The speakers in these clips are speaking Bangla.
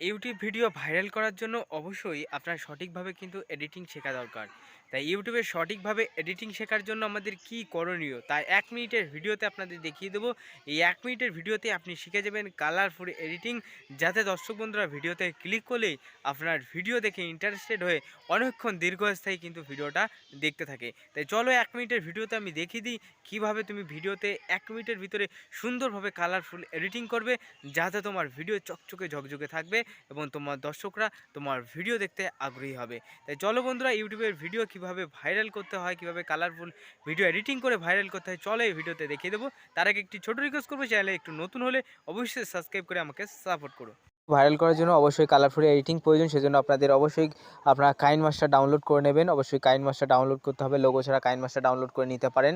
ইউটিউব ভিডিও ভাইরাল করার জন্য অবশ্যই আপনার সঠিকভাবে কিন্তু এডিটিং শেখা দরকার। তাই ইউটিউবে সঠিকভাবে এডিটিং শেখার জন্য আমাদের কি করণীয় তাই 1 মিনিটের ভিডিওতে আপনাদের দেখিয়ে দেবো। এই 1 মিনিটের ভিডিওতে আপনি শিখে যাবেন কালারফুল এডিটিং, যাতে দর্শক বন্ধুরা ভিডিওতে ক্লিক করলেই আপনার ভিডিও দেখে ইন্টারেস্টেড হয়ে অনেকক্ষণ দীর্ঘস্থায়ী কিন্তু ভিডিওটা দেখতে থাকে। তাই চলো 1 মিনিটের ভিডিওতে আমি দেখিয়ে দিই কীভাবে তুমি ভিডিওতে 1 মিনিটের ভিতরে সুন্দরভাবে কালারফুল এডিটিং করবে, যাতে তোমার ভিডিও চকচকে ঝকঝকে থাকবে এবং তোমার দর্শকরা তোমার ভিডিও দেখতে আগ্রহী হবে। তাই চলো বন্ধুরা, ইউটিউবের ভিডিও কিভাবে ভাইরাল করতে হয়, কিভাবে কালারফুল ভিডিও এডিটিং করে ভাইরাল করতে হয়, চলো এই ভিডিওতে দেখিয়ে দেবো। তার আগে একটি ছোট রিকোয়েস্ট করবো, চ্যানেলে একটু নতুন হলে অবশ্যই সাবস্ক্রাইব করে আমাকে সাপোর্ট করো। ভাইরাল করার জন্য অবশ্যই কালারফুল এডিটিং প্রয়োজন, সেজন্য আপনাদের অবশ্যই আপনারা কাইনমাস্টার ডাউনলোড করে নেবেন। অবশ্যই কাইনমাস্টার ডাউনলোড করতে হবে, লোগো ছাড়া কাইনমাস্টার ডাউনলোড করে নিতে পারেন,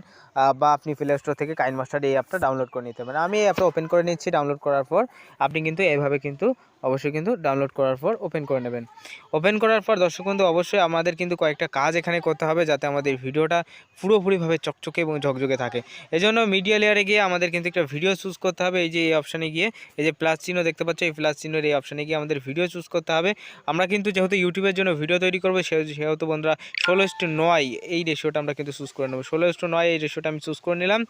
বা আপনি প্লে স্টোর থেকে কাইনমাস্টার এই অ্যাপটা ডাউনলোড করে নিতে পারেন। আমি এই অ্যাপটা ওপেন করে নিচ্ছি। ডাউনলোড করার পর আপনি কিন্তু এইভাবে কিন্তু অবশ্যই কিন্তু ডাউনলোড করার পর ওপেন করে নেবেন। ওপেন করার পর দর্শক বন্ধু, অবশ্যই আমাদের কিন্তু কয়েকটা কাজ এখানে করতে হবে, যাতে আমাদের ভিডিওটা পুরোপুরিভাবে চকচকে এবং ঝকঝকে থাকে। এজন্য মিডিয়া লেয়ারে গিয়ে আমাদের কিন্তু একটা ভিডিও চুজ করতে হবে। এই যে এই অপশানে গিয়ে এই যে প্লাস চিহ্ন দেখতে পাচ্ছ, এই প্লাস চিহ্নের এই অপশানে গিয়ে আমাদের ভিডিও চুজ করতে হবে। আমরা কিন্তু যেহেতু ইউটিউবের জন্য ভিডিও তৈরি করবো, সেহেতু বন্ধুরা 16:9 এই রেশিওটা আমরা কিন্তু চুজ করে নেবো। 16:9 এই রেশিওটা আমি চুজ করে নিলাম।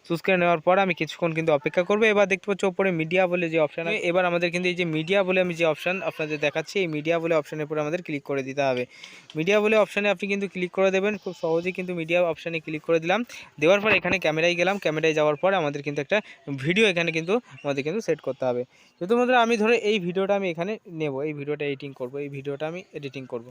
চুজ করে নেওয়ার পর আমি কিছুক্ষণ কিন্তু অপেক্ষা করবো। এবার দেখতে পাচ্ছ ওপরে মিডিয়া বলে যে অপশান, এবার আমাদের কিন্তু এই যে মিডিয়া বলে আমি যে অপশান আপনাদের দেখাচ্ছি, এই মিডিয়া বলে অপশানের উপরে আমাদের ক্লিক করে দিতে হবে। মিডিয়া বলে অপশানে আপনি কিন্তু ক্লিক করে দেবেন, খুব সহজেই কিন্তু মিডিয়া অপশানে ক্লিক করে দিলাম। দেওয়ার পর এখানে ক্যামেরায় গেলাম, ক্যামেরায় যাওয়ার পর আমাদের কিন্তু একটা ভিডিও এখানে কিন্তু আমাদের কিন্তু সেট করতে হবে। যেহেতু বন্ধুরা আমি ধরে এই ভিডিওটা আমি এখানে নেব, এই ভিডিওটা এডিটিং করব, এই ভিডিওটা আমি এডিটিং করব।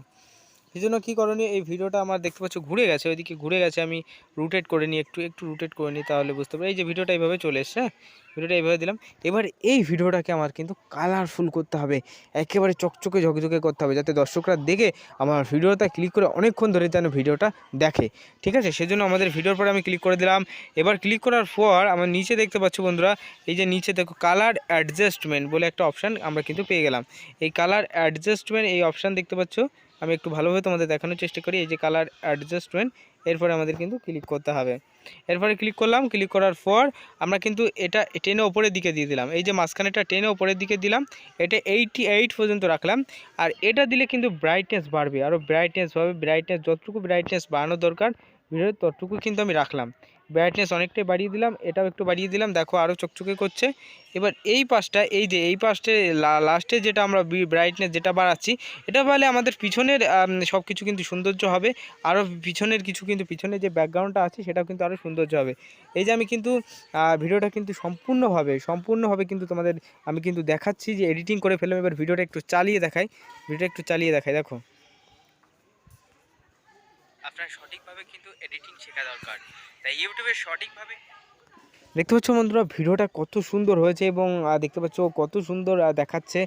সেই জন্য কী করণীয়, এই ভিডিওটা আমার দেখতে পাচ্ছ ঘুরে গেছে, ওইদিকে ঘুরে গেছে, আমি রোটেট করে নিই, একটু রোটেট করে নিই, তাহলে বুঝতে পারি। এই যে ভিডিওটা এইভাবে চলে এসছে, হ্যাঁ, ভিডিওটা এইভাবে দিলাম। এবার এই ভিডিওটাকে আমার কিন্তু কালারফুল করতে হবে, একেবারে চকচকে ঝকঝকে করতে হবে, যাতে দর্শকরা দেখে আমার ভিডিওটা ক্লিক করে অনেকক্ষণ ধরে যেন ভিডিওটা দেখে। ঠিক আছে, সেজন্য আমাদের ভিডিওর পরে আমি ক্লিক করে দিলাম। এবার ক্লিক করার পর আমার নিচে দেখতে পাচ্ছ বন্ধুরা, এই যে নিচে দেখো কালার অ্যাডজাস্টমেন্ট বলে একটা অপশান আমরা কিন্তু পেয়ে গেলাম। এই কালার অ্যাডজাস্টমেন্ট এই অপশান দেখতে পাচ্ছ, আমি একটু ভালোভাবে তোমাদের দেখানোর চেষ্টা করি। এই যে কালার অ্যাডজাস্টমেন্ট, এরপরে আমাদের কিন্তু ক্লিক করতে হবে। এরপরে ক্লিক করলাম, ক্লিক করার পর আমরা কিন্তু এটা টেনে ওপরের দিকে দিয়ে দিলাম। এই যে মাঝখানেটা টেনে ওপরের দিকে দিলাম, এটা 88 পর্যন্ত রাখলাম। আর এটা দিলে কিন্তু ব্রাইটনেস বাড়বে, আরও ব্রাইটনেস হবে। ব্রাইটনেস যতটুকু ব্রাইটনেস বাড়ানো দরকার ভিডিওর ততটুকু কিন্তু আমি রাখলাম। ব্রাইটনেস অনেকটাই বাড়িয়ে দিলাম, এটাও একটু বাড়িয়ে দিলাম, দেখো আরও চকচকে করছে। এবার এই পাশটা, এই যে এই পাশে লাস্টে যেটা আমরা ব্রাইটনেস যেটা বাড়াচ্ছি, এটা বলে আমাদের পিছনের সব কিছু কিন্তু সৌন্দর্য হবে। আরও পিছনের কিছু কিন্তু পিছনের যে ব্যাকগ্রাউন্ডটা আছে সেটাও কিন্তু আরও সৌন্দর্য হবে। এই যে আমি কিন্তু ভিডিওটা কিন্তু সম্পূর্ণভাবে কিন্তু তোমাদের আমি কিন্তু দেখাচ্ছি যে এডিটিং করে ফেললাম। এবার ভিডিওটা একটু চালিয়ে দেখাই, দেখো। আপনার সঠিকভাবে কিন্তু এডিটিং শেখা দরকার, তাই ইউটিউবে সঠিকভাবে দেখতে পাচ্ছ বন্ধুরা ভিডিওটা কত সুন্দর হয়েছে, এবং দেখতে পাচ্ছ কত সুন্দর দেখাচ্ছে।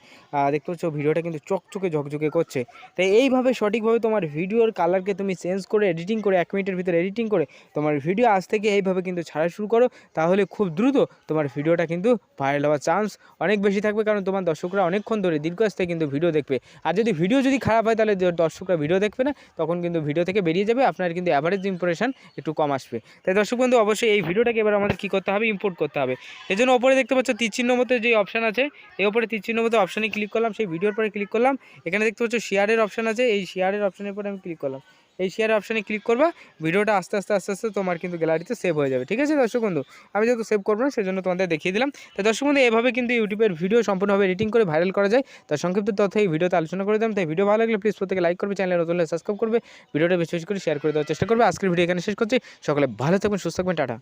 দেখতে পাচ্ছ ভিডিওটা কিন্তু চকচকে ঝকঝকে করছে। তাই এইভাবে সঠিকভাবে তোমার ভিডিওর কালারকে তুমি চেঞ্জ করে এডিটিং করে 1 মিনিটের ভিতরে এডিটিং করে তোমার ভিডিও আজ থেকে এইভাবে কিন্তু ছাড়া শুরু করো, তাহলে খুব দ্রুত তোমার ভিডিওটা কিন্তু ভাইরাল হওয়ার চান্স অনেক বেশি থাকবে, কারণ তোমার দর্শকরা অনেকক্ষণ ধরে দীর্ঘস্থায়ী কিন্তু ভিডিও দেখবে। আর যদি ভিডিও খারাপ হয়, তাহলে দর্শকরা ভিডিও দেখবে না, তখন কিন্তু ভিডিও থেকে বেরিয়ে যাবে, আপনার কিন্তু অ্যাভারেজ ইমপ্রেশন একটু কম আসবে। তাই দর্শক বন্ধু, অবশ্যই এই ভিডিওটাকে এবার আমাদের কী করতে হবে, ইম্পোর্ট করতে হবে। এই জন্য ওপরে দেখতে পাচ্ছ তীরচিহ্ন মতো যে অপশান আছে, এই ওপরে তীরচিহ্ন মতো অপশানে ক্লিক করলাম, সেই ভিডিওর পরে ক্লিক করলাম। এখানে দেখতে পাচ্ছ শেয়ারের অপশান আছে, এই শেয়ারের অপশানের পরে আমি ক্লিক করলাম। এই শেয়ারের অপশানে ক্লিক করবা, ভিডিওটা আস্তে আস্তে তোমার কিন্তু গ্যালারিতে সেভ হয়ে যাবে। ঠিক আছে দর্শক বন্ধু, আমি যেহেতু সেভ করবো না সেজন্য তোমাদের দেখিয়ে দিলাম। তো দর্শক বন্ধু, এভাবে কিন্তু ইউটিউবের ভিডিও সম্পূর্ণভাবে এডিটিং করে ভাইরাল করা যায়। তার সংক্ষিপ্ত তথ্য এই ভিডিওতে আলোচনা করে দিলাম। তাই ভিডিও ভালো লাগলে প্লিজ প্রত্যেকে লাইক করবে, চ্যানেলে নতুন হলে সাবস্ক্রাইব করবে, ভিডিওটা বেশি বেশি করে শেয়ার করে দেওয়ার চেষ্টা করবে। আজকের ভিডিও এখানে শেষ করছি। সকলে ভালো থাকবেন, সুস্থ থাকবেন, টাটা।